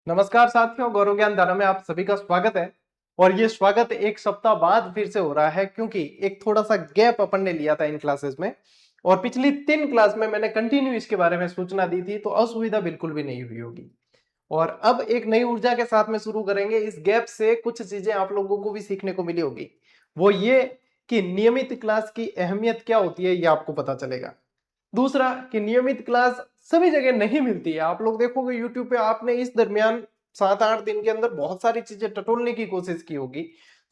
नमस्कार साथियों, गौरव ज्ञान धारा में आप सभी का स्वागत है। और ये स्वागत एक सप्ताह बाद फिर से हो रहा है क्योंकि एक थोड़ा सा गैप अपन ने लिया था इन क्लासेस में। और पिछली 3 क्लास में मैंने कंटिन्यू इसके बारे में सूचना दी थी, तो असुविधा बिल्कुल भी नहीं हुई होगी। और अब एक नई ऊर्जा के साथ में शुरू करेंगे। इस गैप से कुछ चीजें आप लोगों को भी सीखने को मिली होगी। वो ये कि नियमित क्लास की अहमियत क्या होती है, ये आपको पता चलेगा। दूसरा कि नियमित क्लास सभी जगह नहीं मिलती है। आप लोग देखोगे यूट्यूब पे, आपने इस दरमियान 7-8 दिन के अंदर बहुत सारी चीजें टटोलने की कोशिश की होगी,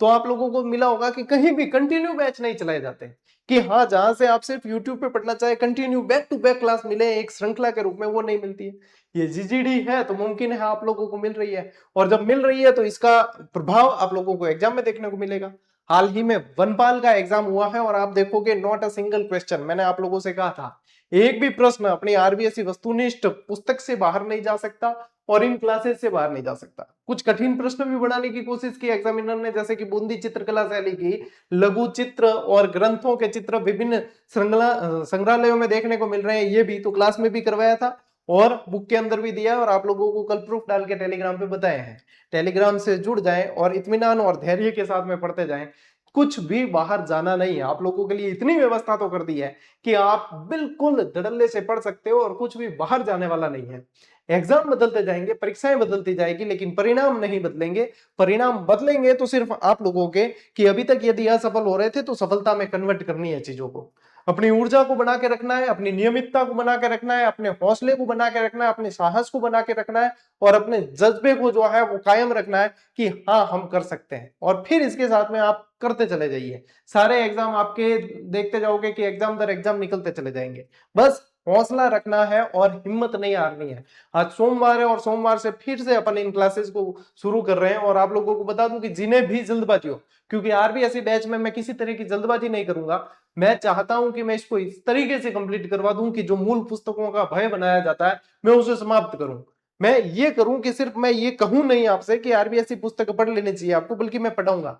तो आप लोगों को मिला होगा कि कहीं भी कंटिन्यू बैच नहीं चलाए जाते। कि हाँ, जहां से आप सिर्फ यूट्यूब पे पढ़ना चाहे continue back to back class मिले एक श्रृंखला के रूप में, वो नहीं मिलती है। ये जीजीडी है तो मुमकिन है आप लोगों को मिल रही है, और जब मिल रही है तो इसका प्रभाव आप लोगों को एग्जाम में देखने को मिलेगा। हाल ही में वनपाल का एग्जाम हुआ है और आप देखोगे नॉट अ सिंगल क्वेश्चन, मैंने आप लोगों से कहा था एक भी प्रश्न अपनी आरबीएससी वस्तुनिष्ठ पुस्तक से बाहर नहीं जा सकता और इन क्लासेस से बाहर नहीं जा सकता। कुछ कठिन प्रश्न भी बनाने की कोशिश की एग्जामिनर ने, जैसे कि बूंदी चित्रकला शैली की लघु चित्र और ग्रंथों के चित्र विभिन्न संग्रहालयों में देखने को मिल रहे हैं। ये भी तो क्लास में भी करवाया था और बुक के अंदर भी दिया और आप लोगों को कल प्रूफ डाल के टेलीग्राम पे बताए हैं। टेलीग्राम से जुड़ जाएं और इत्मीनान और धैर्य के साथ में पढ़ते जाएं। कुछ भी बाहर जाना नहीं है, आप लोगों के लिए इतनी व्यवस्था तो कर दी है कि आप बिल्कुल धड़ल्ले से पढ़ सकते हो और कुछ भी बाहर जाने वाला नहीं है। एग्जाम बदलते जाएंगे, परीक्षाएं बदलती जाएगी, लेकिन परिणाम नहीं बदलेंगे। परिणाम बदलेंगे तो सिर्फ आप लोगों के, कि अभी तक यदि असफल हो रहे थे तो सफलता में कन्वर्ट करनी है चीजों को। अपनी ऊर्जा को बना के रखना है, अपनी नियमितता को बना के रखना है, अपने हौसले को बना के रखना है, अपने साहस को बना के रखना है और अपने जज्बे को जो है वो कायम रखना है कि हाँ, हम कर सकते हैं। और फिर इसके साथ में आप करते चले जाइए। सारे एग्जाम आपके देखते जाओगे कि एग्जाम दर एग्जाम निकलते चले जाएंगे। बस हौसला रखना है और हिम्मत नहीं हारनी है। आज सोमवार है और सोमवार से फिर से अपन इन क्लासेस को शुरू कर रहे हैं। और आप लोगों को बता दूं कि जिन्हें भी जल्दबाजी हो, क्योंकि आरबीएससी बैच में मैं किसी तरह की जल्दबाजी नहीं करूंगा। मैं चाहता हूं कि मैं इसको इस तरीके से कंप्लीट करवा दूं कि जो मूल पुस्तकों का भय बनाया जाता है मैं उसे समाप्त करूं। मैं ये करूं कि सिर्फ मैं ये कहूं नहीं आपसे कि आरबीएससी पुस्तक पढ़ लेनी चाहिए आपको, बल्कि मैं पढ़ाऊंगा,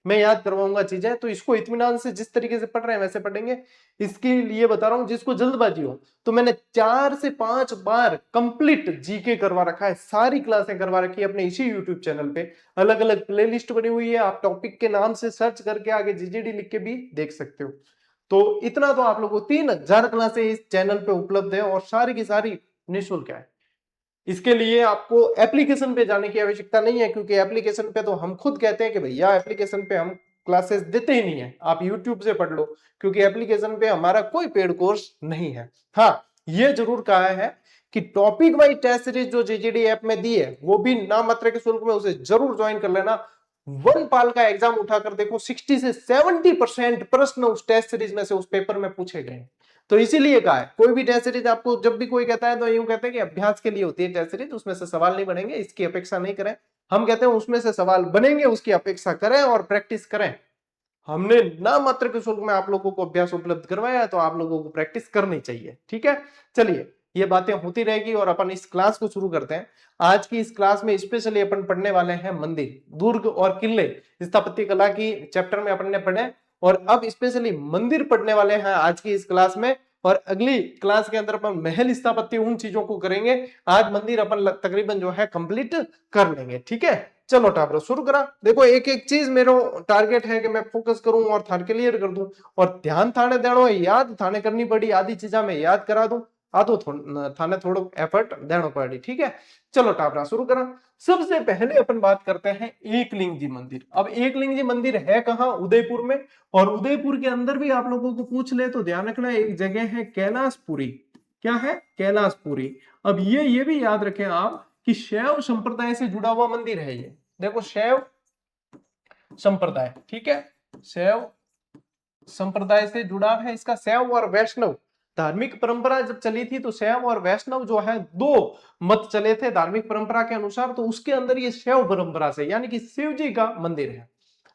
मैं याद करवाऊंगा चीजें। तो इसको इत्मीनान से जिस तरीके से पढ़ रहे हैं वैसे पढ़ेंगे। इसके लिए बता रहा हूं, जिसको जल्दबाजी हो तो मैंने 4 से 5 बार कंप्लीट जीके करवा रखा है, सारी क्लासें करवा रखी है अपने इसी यूट्यूब चैनल पे। अलग अलग प्लेलिस्ट बनी हुई है, आप टॉपिक के नाम से सर्च करके आगे जीजीडी लिख के भी देख सकते हो। तो इतना तो आप लोगों को 3000 क्लासें इस चैनल पे उपलब्ध है और सारी की सारी निःशुल्क है। इसके लिए आपको एप्लीकेशन पे जाने की आवश्यकता नहीं है, क्योंकि एप्लीकेशन पे तो हम खुद कहते हैं कि भैया एप्लीकेशन पे हम क्लासेस देते ही नहीं है, आप यूट्यूब से पढ़ लो, क्योंकि एप्लीकेशन पे हमारा कोई पेड कोर्स नहीं है। हाँ, ये जरूर कहा है कि टॉपिक वाइज टेस्ट सीरीज जो जेजेडी ऐप में दी है वो भी नाम मात्र के शुल्क में, उसे जरूर ज्वाइन कर लेना। वन पाल का एग्जाम उठाकर देखो, 60 से 70% प्रश्न उस टेस्ट सीरीज में से उस पेपर में पूछे गए। तो इसीलिए कहा है, कोई भी टेस्ट सीरीज आपको जब भी कोई कहता है तो यूं कहते हैं कि अभ्यास के लिए होती है टेस्ट सीरीज, उसमें से सवाल नहीं बनेंगे, इसकी अपेक्षा नहीं करें। हम कहते हैं उसमें से सवाल बनेंगे, उसकी अपेक्षा करें और प्रैक्टिस करें। हमने नाम मात्र के शुल्क में आप लोगों को अभ्यास उपलब्ध करवाया है, तो आप लोगों को प्रैक्टिस करनी चाहिए। ठीक है, चलिए, ये बातें होती रहेगी और अपन इस क्लास को शुरू करते हैं। आज की इस क्लास में स्पेशली अपन पढ़ने वाले हैं मंदिर, दुर्ग और किले, स्थापत्य कला की चैप्टर में अपन ने पढ़े। और अब स्पेशली मंदिर पढ़ने वाले हैं आज की इस क्लास में। और अगली क्लास के अंदर अपन महल स्थापत्य उन चीजों को करेंगे। आज मंदिर अपन तकरीबन जो है कंप्लीट कर लेंगे। ठीक है, चलो टाबरो शुरू करा। देखो, एक एक चीज मेरा टारगेट है कि मैं फोकस करूं और थाने क्लियर कर दूं। और ध्यान थाने देनो, याद थाने करनी पड़ी, आधी चीजा मैं याद करा दूं, आधो थाने थोड़ो एफर्ट देनो पड़ी। ठीक है, चलो टाबरा शुरू करा। सबसे पहले अपन बात करते हैं एकलिंग जी मंदिर। अब एकलिंग जी मंदिर है कहां? उदयपुर में। और उदयपुर के अंदर भी आप लोगों को पूछ ले तो ध्यान रखना, एक जगह है कैलाशपुरी। क्या है? कैलाशपुरी। अब ये भी याद रखें आप कि शैव संप्रदाय से जुड़ा हुआ मंदिर है ये। देखो, शैव संप्रदाय, ठीक है, शैव संप्रदाय से जुड़ा है। इसका शैव और वैष्णव धार्मिक परंपरा जब चली थी तो शैव और वैष्णव जो है दो मत चले थे धार्मिक परंपरा के अनुसार। तो उसके अंदर ये शैव परंपरा से, यानी कि शिव जी का मंदिर है।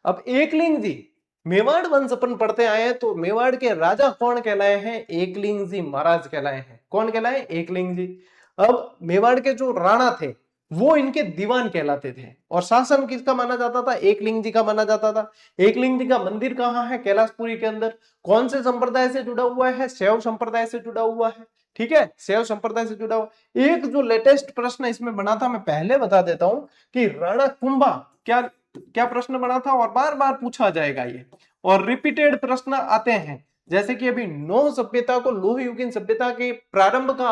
अब एकलिंग जी, मेवाड़ वंश अपन पढ़ते आए हैं, तो मेवाड़ के राजा कौन कहलाए हैं? एकलिंग जी महाराज कहलाए हैं। कौन कहलाए? एकलिंग जी। अब मेवाड़ के जो राणा थे वो इनके दीवान कहलाते थे और शासन किसका माना जाता था? एकलिंग जी का माना जाता था। एकलिंग जी का मंदिर कहाँ है? कैलाशपुरी के अंदर। कौन से संप्रदाय से जुड़ा हुआ है? शैव संप्रदाय से जुड़ा हुआ है। ठीक है, शैव संप्रदाय से जुड़ा हुआ। एक जो लेटेस्ट प्रश्न इसमें बना था, मैं पहले बता देता हूं कि रणकुंभा क्या क्या प्रश्न बना था, और बार बार पूछा जाएगा ये, और रिपीटेड प्रश्न आते हैं। जैसे कि अभी नौ सभ्यता को लोह युगीन सभ्यता के प्रारंभ का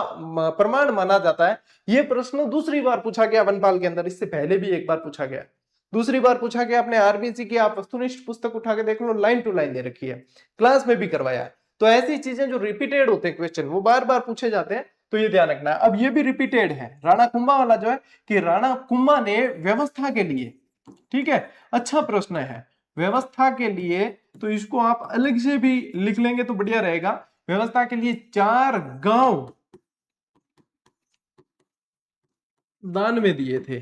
प्रमाण माना जाता है, ये प्रश्न दूसरी बार पूछा गया वनपाल के अंदर। इससे पहले भी एक बार पूछा गया, दूसरी बार पूछा गया अपने आरबीसी की, आप वस्तुनिष्ठ पुस्तक उठा के देख लो, लाइन टू लाइन दे रखी है, क्लास में भी करवाया है। तो ऐसी चीजें जो रिपीटेड होते हैं क्वेश्चन, वो बार बार पूछे जाते हैं, तो ये ध्यान रखना है। अब ये भी रिपीटेड है राणा कुंभा वाला जो है, कि राणा कुंभा ने व्यवस्था के लिए, ठीक है, अच्छा प्रश्न है व्यवस्था के लिए, तो इसको आप अलग से भी लिख लेंगे तो बढ़िया रहेगा। व्यवस्था के लिए 4 गांव दान में दिए थे,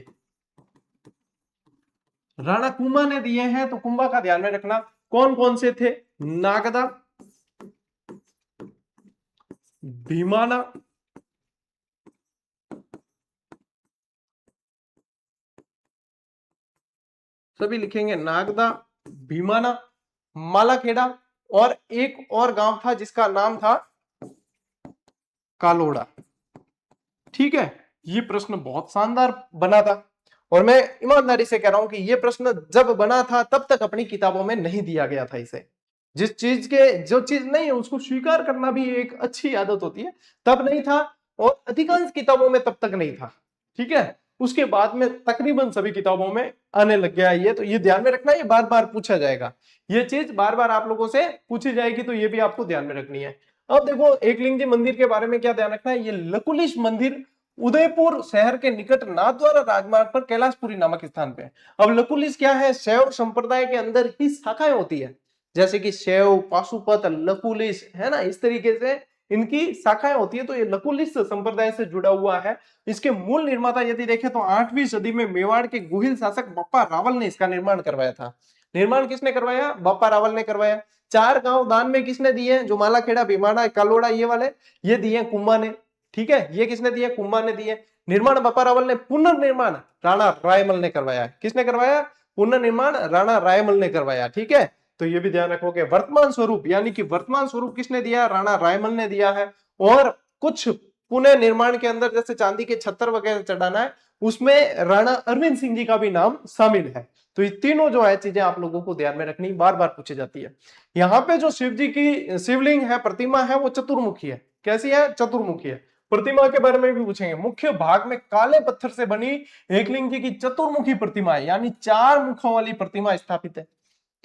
राणा कुंभा ने दिए हैं, तो कुंभा का ध्यान में रखना। कौन कौन से थे? नागदा, भीमाना, सभी लिखेंगे, नागदा, भीमाना, मालाखेड़ा, और एक और गांव था जिसका नाम था कालोड़ा। ठीक है, ये प्रश्न बहुत शानदार बना था, और मैं ईमानदारी से कह रहा हूं कि ये प्रश्न जब बना था तब तक अपनी किताबों में नहीं दिया गया था इसे। जिस चीज के जो चीज नहीं है उसको स्वीकार करना भी एक अच्छी आदत होती है, तब नहीं था, और अधिकांश किताबों में तब तक नहीं था। ठीक है, उसके बाद में तकरीबन सभी किताबों में आने लग गया ये, तो ये ध्यान में रखना, ये बार बार पूछा जाएगा, ये चीज बार बार आप लोगों से पूछी जाएगी, तो ये भी आपको ध्यान में रखनी है। अब देखो एकलिंग जी मंदिर के बारे में क्या ध्यान रखना है, ये लकुलिश मंदिर उदयपुर शहर के निकट नाथद्वारा राजमार्ग पर कैलाशपुरी नामक स्थान पे है। अब लकुलिश क्या है, शैव संप्रदाय के अंदर ही शाखाएं होती है, जैसे कि शैव, पाशुपत, लकुलिश, है ना, इस तरीके से इनकी शाखाएं होती है। तो ये लकुलिश संप्रदाय से जुड़ा हुआ है। इसके मूल निर्माता यदि देखें तो 8वीं सदी में मेवाड़ के गुहिल शासक बप्पा रावल ने इसका निर्माण करवाया था। निर्माण किसने करवाया? बप्पा रावल ने करवाया। 4 गांव दान में किसने दिए? जो मालाखेड़ा, भीमाड़ा, कालोड़ा, ये वाले, ये दिए कुंभा ने। ठीक है, ये किसने दिए? कुंभा ने दिए। निर्माण बप्पा रावल ने, पुनर्निर्माण राणा रायमल ने करवाया। किसने करवाया? पुनर्निर्माण राणा रायमल ने करवाया। ठीक है, तो ये भी ध्यान रखोगे। वर्तमान स्वरूप, यानी कि वर्तमान स्वरूप किसने दिया? राणा रायमल ने दिया है। और कुछ पुनः निर्माण के अंदर जैसे चांदी के छत्तर वगैरह चढ़ाना है, उसमें राणा अरविंद सिंह जी का भी नाम शामिल है। तो ये तीनों जो है चीजें आप लोगों को ध्यान में रखनी, बार बार पूछी जाती है। यहाँ पे जो शिव जी की शिवलिंग है, प्रतिमा है, वो चतुर्मुखी है। कैसी है? चतुर्मुखी है। प्रतिमा के बारे में भी पूछेंगे। मुख्य भाग में काले पत्थर से बनी एकलिंग जी की चतुर्मुखी प्रतिमा है, यानी 4 मुखों वाली प्रतिमा स्थापित है।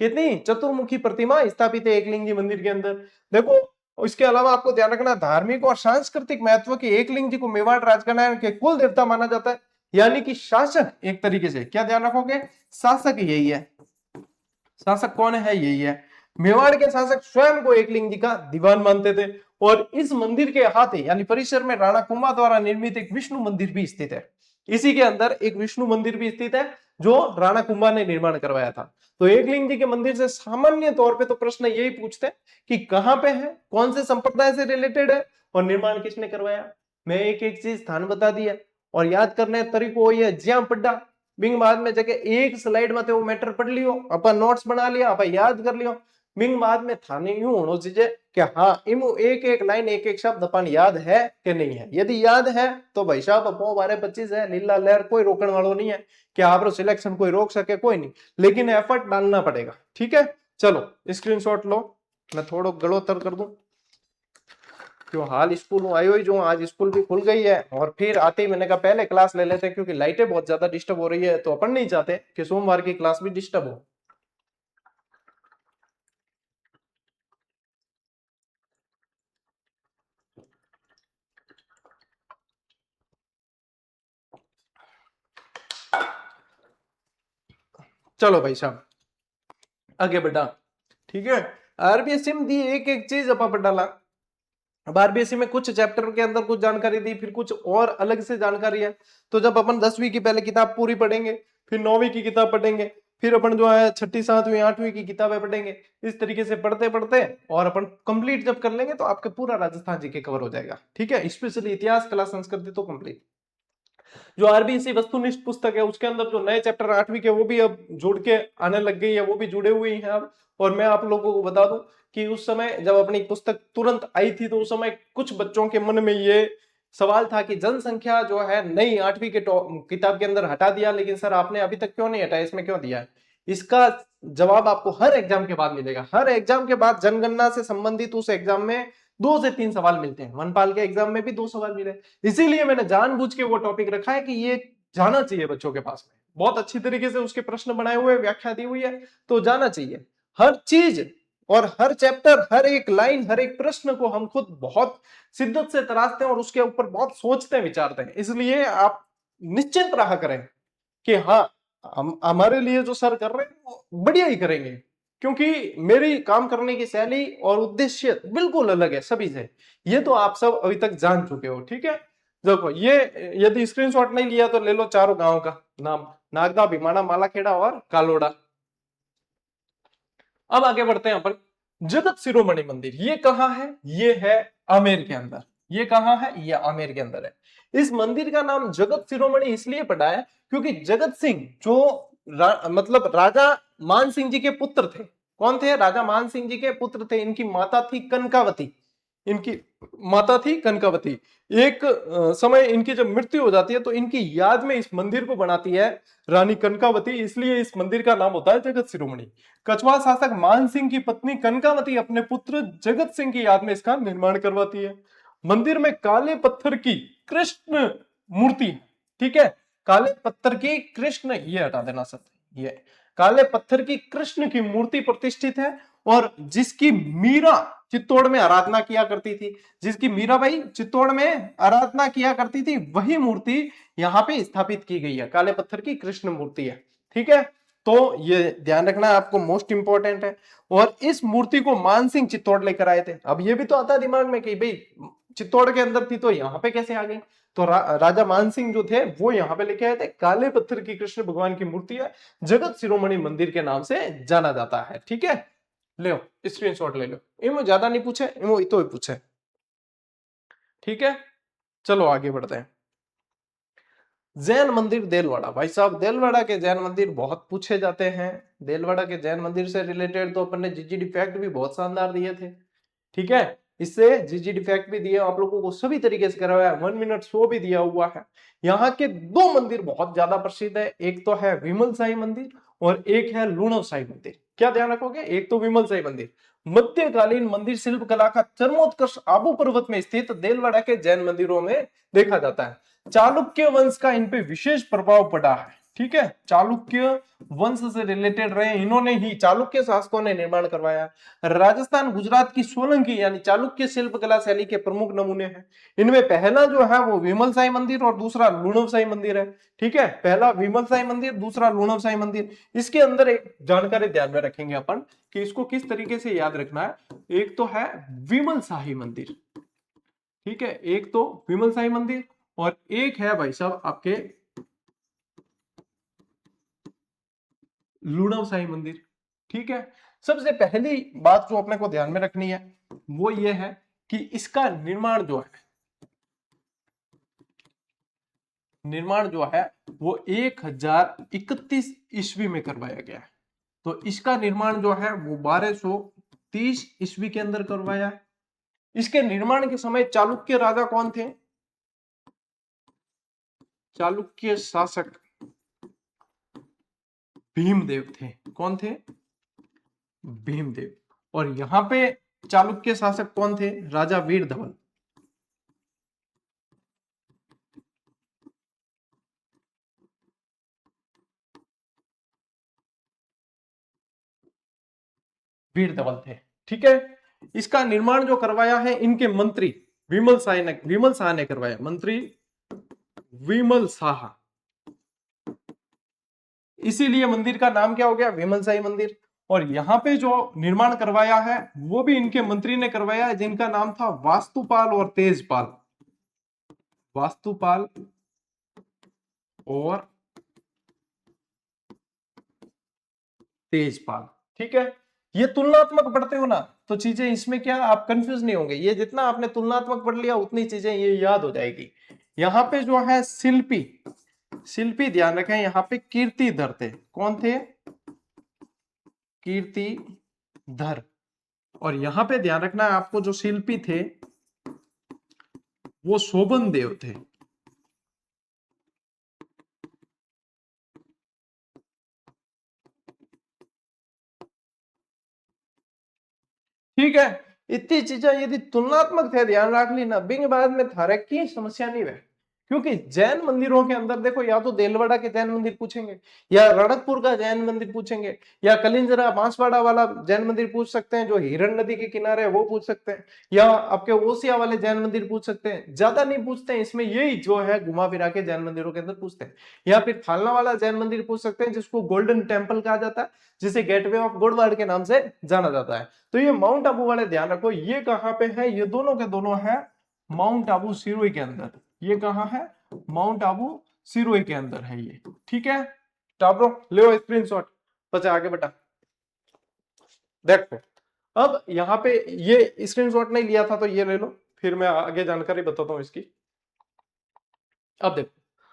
कितनी? चतुर्मुखी प्रतिमा स्थापित है एकलिंग जी मंदिर के अंदर। देखो, इसके अलावा आपको ध्यान रखना, धार्मिक और सांस्कृतिक महत्व के एकलिंग जी को मेवाड़ राजघराने के कुल देवता माना जाता है, यानी कि शासक एक तरीके से। क्या ध्यान रखोगे? शासक यही है। शासक कौन है? यही है। मेवाड़ के शासक स्वयं को एकलिंग जी का दीवान मानते थे। और इस मंदिर के अहाते यानी परिसर में राणा कुंभा द्वारा निर्मित एक विष्णु मंदिर भी स्थित है। इसी के अंदर एक विष्णु मंदिर भी स्थित है, जो राणा कुंभा ने निर्माण करवाया था। तो एकलिंग जी के मंदिर से सामान्य तौर पे तो प्रश्न यही पूछते हैं कि कहां पे है, कौन से संप्रदाय से रिलेटेड है, और निर्माण किसने करवाया। मैं एक एक चीज स्थान बता दिया, और याद करने तरीको ये ज्या पड्डा बिंग बाद में जगह एक स्लाइड में वो मैटर पढ़ लियो, अपन नोट्स बना लिया, अपन याद कर लियो। बिंग बाद में थाने यूं होना चाहिए कि हाँ, इमो एक एक लाइन, एक एक शब्द अपन याद है कि नहीं है। यदि याद है तो भाई साहब अपो 12-25 है, लीला लहर, कोई रोकने वालों नहीं है कि आप सिलेक्शन कोई रोक सके, कोई नहीं, लेकिन एफर्ट डालना पड़ेगा। ठीक है, चलो स्क्रीनशॉट लो, मैं थोड़ा गड़ो तर कर दूं। क्यों हाल स्कूल आयो ही जो, आज स्कूल भी खुल गई है, और फिर आते ही मैंने कहा पहले क्लास ले लेते हैं, क्योंकि लाइटें बहुत ज्यादा डिस्टर्ब हो रही है, तो अपन नहीं चाहते कि सोमवार की क्लास भी डिस्टर्ब हो। चलो भाई साहब आगे बढ़ा। ठीक है, आरबीएससी में दी एक एक चीज अपन पर डाला। अब आरबीएससी में कुछ चैप्टर के अंदर कुछ जानकारी दी, फिर कुछ और अलग से जानकारी है। तो जब अपन 10वीं की पहले किताब पूरी पढ़ेंगे, फिर 9वीं की किताब पढ़ेंगे, फिर अपन जो है 6ठी 7वीं 8वीं की किताबें पढ़ेंगे, इस तरीके से पढ़ते पढ़ते और अपन कंप्लीट जब कर लेंगे तो आपके पूरा राजस्थान जीके कवर हो जाएगा। ठीक है, स्पेशली इतिहास, कला, संस्कृति तो कंप्लीट। जो आरबीएससी वस्तुनिष्ठ पुस्तक है उसके अंदर जो नए चैप्टर 8वीं के वो भी अब जुड़ के आने लग गई है, वो भी जुड़े हुए हैं अब। और मैं आप लोगों को बता दूं कि उस समय जब अपनी पुस्तक तुरंत आई थी तो उस समय कुछ बच्चों के मन में ये सवाल था कि जनसंख्या जो है नई 8वीं के किताब के अंदर हटा दिया, लेकिन सर आपने अभी तक क्यों नहीं हटाया, इसमें क्यों दिया है? इसका जवाब आपको हर एग्जाम के बाद मिलेगा। हर एग्जाम के बाद जनगणना से संबंधित उस एग्जाम में 2 से 3 सवाल मिलते हैं। वनपाल के एग्जाम में भी 2 सवाल मिले, इसीलिए मैंने जानबूझ के वो टॉपिक रखा है कि ये जाना चाहिए बच्चों के पास में। बहुत अच्छी तरीके से उसके प्रश्न बनाए हुए, व्याख्या दी हुई है, तो जाना चाहिए। हर चीज और हर चैप्टर, हर एक लाइन, हर एक प्रश्न को हम खुद बहुत शिद्दत से तराशते हैं और उसके ऊपर बहुत सोचते हैं, विचारते हैं। इसलिए आप निश्चिंत रहा करें कि हाँ, हम हमारे लिए जो सर कर रहे हैं वो बढ़िया ही करेंगे, क्योंकि मेरी काम करने की शैली और उद्देश्य बिल्कुल अलग है सभी से। ये तो आप सब अभी तक जान चुके हो, ठीक है। देखो ये, यदि स्क्रीनशॉट नहीं लिया तो ले लो चारों गांव का नाम, नागदा, भीमाना, मालाखेड़ा और कालोड़ा। अब आगे बढ़ते हैं अपन। जगत शिरोमणि मंदिर ये कहां है? ये है आमेर के अंदर। ये कहां है? ये आमेर के अंदर है। इस मंदिर का नाम जगत शिरोमणि इसलिए पड़ा है क्योंकि जगत सिंह जो मतलब राजा मान सिंह जी के पुत्र थे। कौन थे? राजा मान सिंह जी के पुत्र थे। इनकी माता थी कनकावती। इनकी माता थी कनकावती। एक समय इनकी जब मृत्यु हो जाती है तो इनकी याद में इस मंदिर को बनाती है रानी कनकावती, इसलिए इस मंदिर का नाम होता है जगत शिरोमणि। कछवाहा शासक मान सिंह की पत्नी कनकावती अपने पुत्र जगत सिंह की याद में इसका निर्माण करवाती है। मंदिर में काले पत्थर की कृष्ण मूर्ति, ठीक है, काले पत्थर की कृष्ण, ये हटा देना सर, ये काले पत्थर की कृष्ण की मूर्ति प्रतिष्ठित है और जिसकी मीरा चित्तौड़ में आराधना किया करती थी, जिसकी मीराबाई चित्तौड़ में आराधना किया करती थी, वही मूर्ति यहां पे स्थापित की गई है। काले पत्थर की कृष्ण मूर्ति है, ठीक है। तो ये ध्यान रखना आपको, मोस्ट इंपॉर्टेंट है। और इस मूर्ति को मान सिंह चित्तौड़ लेकर आए थे। अब ये भी तो आता दिमाग में कि भाई चित्तौड़ के अंदर थी तो यहाँ पे कैसे आ गई? तो राजा मान सिंह जो थे वो यहाँ पे लेके आए थे। काले पत्थर की कृष्ण भगवान की मूर्ति है, जगत शिरोमणि मंदिर के नाम से जाना जाता है, ठीक है। लो स्क्रीनशॉट ले लो। इमो ज्यादा नहीं पूछे, इमो तो ही पूछे, ठीक है। चलो आगे बढ़ते हैं। जैन मंदिर देलवाड़ा। भाई साहब देलवाड़ा के जैन मंदिर बहुत पूछे जाते हैं। देलवाड़ा के जैन मंदिर से रिलेटेड तो अपन ने जीजीडी फैक्ट भी बहुत शानदार दिए थे, ठीक है। इससे जीजीडी फैक्ट भी दिए आप लोगों को, सभी तरीके से करवाया, 1 मिनट शो भी दिया हुआ है। यहाँ के 2 मंदिर बहुत ज्यादा प्रसिद्ध है, एक तो है विमल साई मंदिर और एक है लूणव साई मंदिर। क्या ध्यान रखोगे? एक तो विमल साई मंदिर, मध्यकालीन मंदिर शिल्प कला का चरमोत्कर्ष आबू पर्वत में स्थित देलवाड़ा के जैन मंदिरों में देखा जाता है। चालुक्य वंश का इन पे विशेष प्रभाव पड़ा है, ठीक है। चालुक्य वंश से रिलेटेड रहे, इन्होंने ही, चालुक्य शासकों ने निर्माण करवाया। राजस्थान गुजरात की सोलंकी यानी चालुक्य शिल्प कला शैली के प्रमुख नमूने हैं। इनमें पहला जो है वो विमल साई मंदिर और दूसरा लूणव साई मंदिर है, ठीक है। पहला विमल साई मंदिर, दूसरा लूणव साई मंदिर। इसके अंदर एक जानकारी ध्यान में रखेंगे अपन कि इसको किस तरीके से याद रखना है। एक तो है विमल शाही मंदिर, ठीक है, एक तो विमल साई मंदिर और एक है भाई साहब आपके लूणव साई मंदिर, ठीक है। सबसे पहली बात जो अपने को ध्यान में रखनी है वो ये है कि इसका निर्माण जो है वो 1031 ईस्वी में करवाया गया है। तो इसका निर्माण जो है वो 1230 ईस्वी के अंदर करवाया है। इसके निर्माण के समय चालुक्य राजा कौन थे? चालुक्य शासक भीमदेव थे। कौन थे? भीमदेव। और यहां पे चालुक्य शासक कौन थे? राजा वीर धवल। वीर धवल थे, ठीक है। इसका निर्माण जो करवाया है इनके मंत्री विमल शाह ने करवाया। मंत्री विमल शाह, इसीलिए मंदिर का नाम क्या हो गया? विमल साई मंदिर। और यहां पे जो निर्माण करवाया है वो भी इनके मंत्री ने करवाया है, जिनका नाम था वास्तुपाल और तेजपाल। वास्तुपाल और तेजपाल, ठीक है। ये तुलनात्मक पढ़ते हो ना तो चीजें इसमें क्या आप कंफ्यूज नहीं होंगे। ये जितना आपने तुलनात्मक पढ़ लिया उतनी चीजें ये याद हो जाएगी। यहाँ पे जो है शिल्पी, शिल्पी ध्यान रखें, यहाँ पे कीर्तिधर थे। कौन थे? कीर्तिधर। और यहाँ पे ध्यान रखना है आपको, जो शिल्पी थे वो शोभन देव थे। ठीक है, इतनी चीजें यदि तुलनात्मक थे ध्यान रख ली ना, बिंग बाद में थारे की समस्या नहीं है। क्योंकि जैन मंदिरों के अंदर देखो, या तो देलवाड़ा के जैन मंदिर पूछेंगे, या रणकपुर का जैन मंदिर पूछेंगे, या कलिंजरा बांसवाड़ा वाला जैन मंदिर पूछ सकते हैं जो हिरण नदी के किनारे है वो पूछ सकते हैं, या आपके ओसिया वाले जैन मंदिर पूछ सकते हैं। ज्यादा नहीं पूछते हैं इसमें, यही जो है घुमा फिरा के जैन मंदिरों के अंदर पूछते हैं। या फिर फालना वाला जैन मंदिर पूछ सकते हैं जिसको गोल्डन टेम्पल कहा जाता है, जिसे गेटवे ऑफ गुड़वाड़ के नाम से जाना जाता है। तो ये माउंट आबू वाले ध्यान रखो, ये कहां पे है? ये दोनों के दोनों है माउंट आबू सिरोही के अंदर। ये कहां है? माउंट आबू सिरोही के अंदर है ये। ठीक है, टाब्रो ले स्क्रीनशॉट, बच्चा आगे बेटा। देखो अब यहाँ पे ये स्क्रीनशॉट नहीं लिया था तो ये ले लो, फिर मैं आगे जानकारी बताता हूँ इसकी। अब देखो,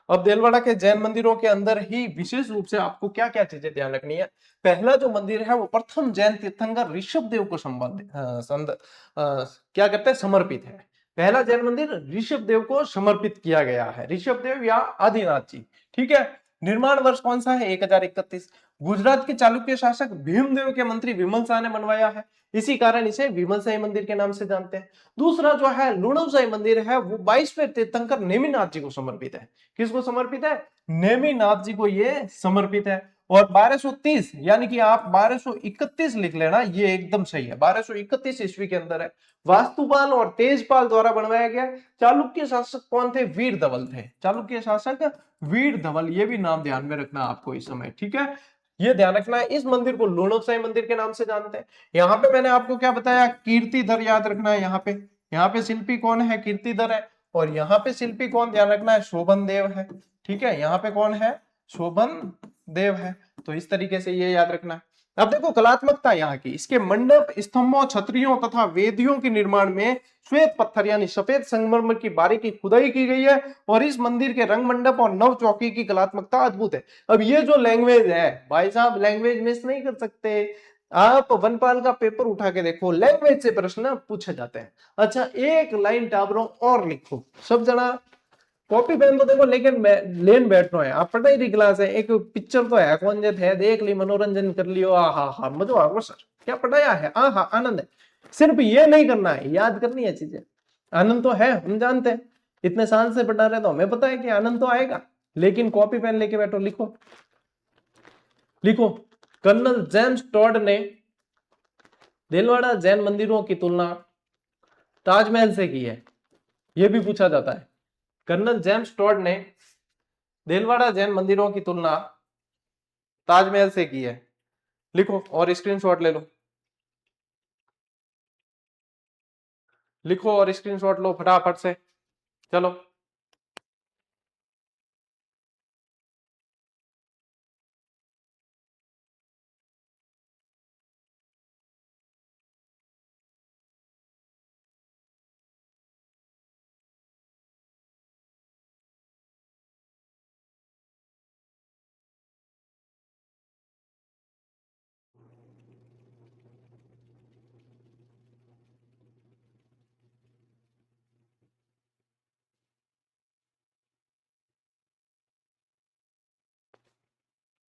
अब देलवाड़ा के जैन मंदिरों के अंदर ही विशेष रूप से आपको क्या क्या चीजें ध्यान रखनी है। पहला जो मंदिर है वो प्रथम जैन तीर्थंकर ऋषभ देव को संबंधित क्या कहते हैं, समर्पित है। पहला जैन मंदिर ऋषभ देव को समर्पित किया गया है, ऋषभ देव या आदिनाथ जी। ठीक है, निर्माण वर्ष कौन सा है? 1031। गुजरात के चालुक्य शासक भीमदेव के मंत्री विमल शाह ने बनवाया है, इसी कारण इसे विमल शाही मंदिर के नाम से जानते हैं। दूसरा जो है लुणवसाई मंदिर है, वो 22वें तीर्थंकर नेमिनाथ जी को समर्पित है। किसको समर्पित है? नेमिनाथ जी को ये समर्पित है। और 1230 यानी कि आप 1231 लिख लेना, ये एकदम सही है, 1231 ईस्वी के अंदर है। वास्तुपाल और तेजपाल द्वारा बनवाया गया। चालुक्य शासक कौन थे? वीर धवल थे। चालुक्य शासक वीर धवल, ये भी नाम ध्यान में रखना आपको इस समय। ठीक है, ये ध्यान रखना है, इस मंदिर को लुणवसाई मंदिर के नाम से जानते हैं। यहाँ पे मैंने आपको क्या बताया? कीर्तिधर याद रखना है। यहाँ पे शिल्पी कौन है? कीर्तिधर है। और यहाँ पे शिल्पी कौन ध्यान रखना है? शोभन देव है। ठीक है, यहाँ पे कौन है? शोभन देव है। तो इस तरीके से ये याद रखना है। अब देखो कलात्मकता यहाँ की, इसके मंडप, स्तंभों, छतरियों तथा वेदियों के निर्माण में श्वेत पत्थर यानी सफेद संगमरमर की बारीकी खुदाई की गई है। और इस मंदिर के रंग मंडप और नव चौकी की कलात्मकता अद्भुत है। अब ये जो लैंग्वेज है भाई साहब, लैंग्वेज मिस नहीं कर सकते आप। वनपाल का पेपर उठा के देखो, लैंग्वेज से प्रश्न पूछे जाते हैं। अच्छा, एक लाइन टाबरों और लिखो सब जना, कॉपी पेन तो देखो लेकिन लेन बैठ रहे हैं आप, पढ़ाई रही क्लास है, एक पिक्चर तो है कौन जत है, देख ली, मनोरंजन कर लियो, आ हा हा मजा आ गया सर, क्या पढ़ाया है, आ हा आनंद है। सिर्फ ये नहीं करना है, याद करनी है चीजें। आनंद तो है, हम जानते हैं, इतने साल से पढ़ा रहे तो हमें पता है कि आनंद तो आएगा। लेकिन कॉपी पेन लेके बैठो, लिखो लिखो। कर्नल जेम्स टॉड ने दिलवाड़ा जैन मंदिरों की तुलना ताजमहल से की है, यह भी पूछा जाता है। कर्नल जेम्स टॉड ने दिलवाड़ा जैन मंदिरों की तुलना ताजमहल से की है। लिखो और स्क्रीनशॉट ले लो, लिखो और स्क्रीनशॉट लो फटाफट से, चलो।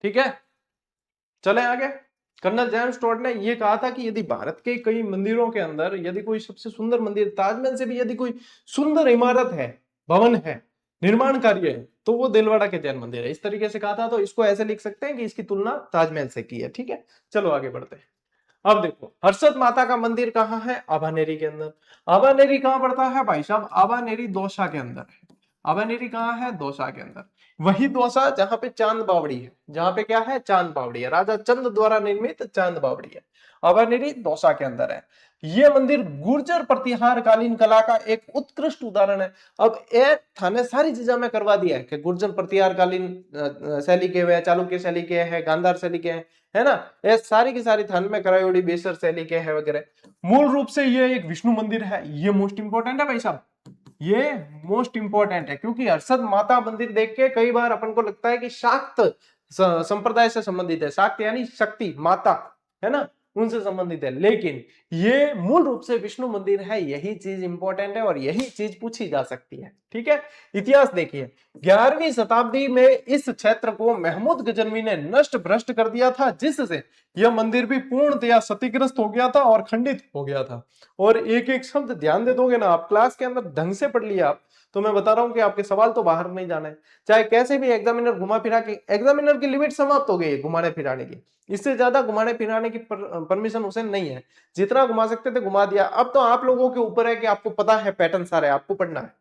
ठीक है, चले आगे। कर्नल जेम्स टॉड ने यह कहा था कि यदि भारत के कई मंदिरों के अंदर यदि कोई सबसे सुंदर मंदिर, ताजमहल से भी यदि कोई सुंदर इमारत है, भवन है, निर्माण कार्य है, तो वो दिलवाड़ा के जैन मंदिर है। इस तरीके से कहा था, तो इसको ऐसे लिख सकते हैं कि इसकी तुलना ताजमहल से की है। ठीक है, चलो आगे बढ़ते हैं। अब देखो, हर्षद माता का मंदिर कहाँ है? आभानेरी के अंदर। आभानेरी कहाँ पड़ता है भाई साहब? आभानेरी दौसा के अंदर है। आभानेरी कहाँ है? दौसा के अंदर। वही दौसा जहां पे चांद बावड़ी है, जहां पे क्या है? चांद बावड़ी है, राजा चंद द्वारा निर्मित चांद बावड़ी है। आभानेरी दौसा के अंदर है। ये मंदिर गुर्जर प्रतिहार कालीन कला का एक उत्कृष्ट उदाहरण है। अब ये थाने सारी चीजें में करवा दिया है कि गुर्जर प्रतिहार कालीन शैली के हुए, चालुक्य शैली के हैं, गांधार शैली के हैं, है ना, ये सारी की सारी थान में करायोड़ी बेसर शैली के है वगैरह। मूल रूप से ये एक विष्णु मंदिर है, ये मोस्ट इंपोर्टेंट है भाई साहब। ये मोस्ट इंपॉर्टेंट है, क्योंकि हर्षद माता मंदिर देख के कई बार अपन को लगता है कि शाक्त संप्रदाय से संबंधित है, शाक्त यानी शक्ति माता, है ना, उनसे संबंधित है, लेकिन ये मूल रूप से विष्णु मंदिर है। यही चीज इंपॉर्टेंट है और यही चीज पूछी जा सकती है। ठीक है, इतिहास देखिए, 11वीं शताब्दी में इस क्षेत्र को महमूद गजनवी ने नष्ट भ्रष्ट कर दिया था, जिससे यह मंदिर भी पूर्णतया क्षतिग्रस्त हो गया था और खंडित हो गया था। और एक एक शब्द ध्यान दे दोगे ना आप, क्लास के अंदर ढंग से पढ़ लिया आप, तो मैं बता रहा हूं कि आपके सवाल तो बाहर नहीं जाना है। चाहे कैसे भी एग्जामिनर घुमा फिरा के, एग्जामिनर की लिमिट समाप्त हो गई है घुमाने फिराने की, इससे ज्यादा घुमाने फिराने की परमिशन उसे नहीं है। जितना घुमा सकते थे घुमा दिया। अब तो आप लोगों के ऊपर है कि आपको पता है पैटर्न सारे, आपको पढ़ना है।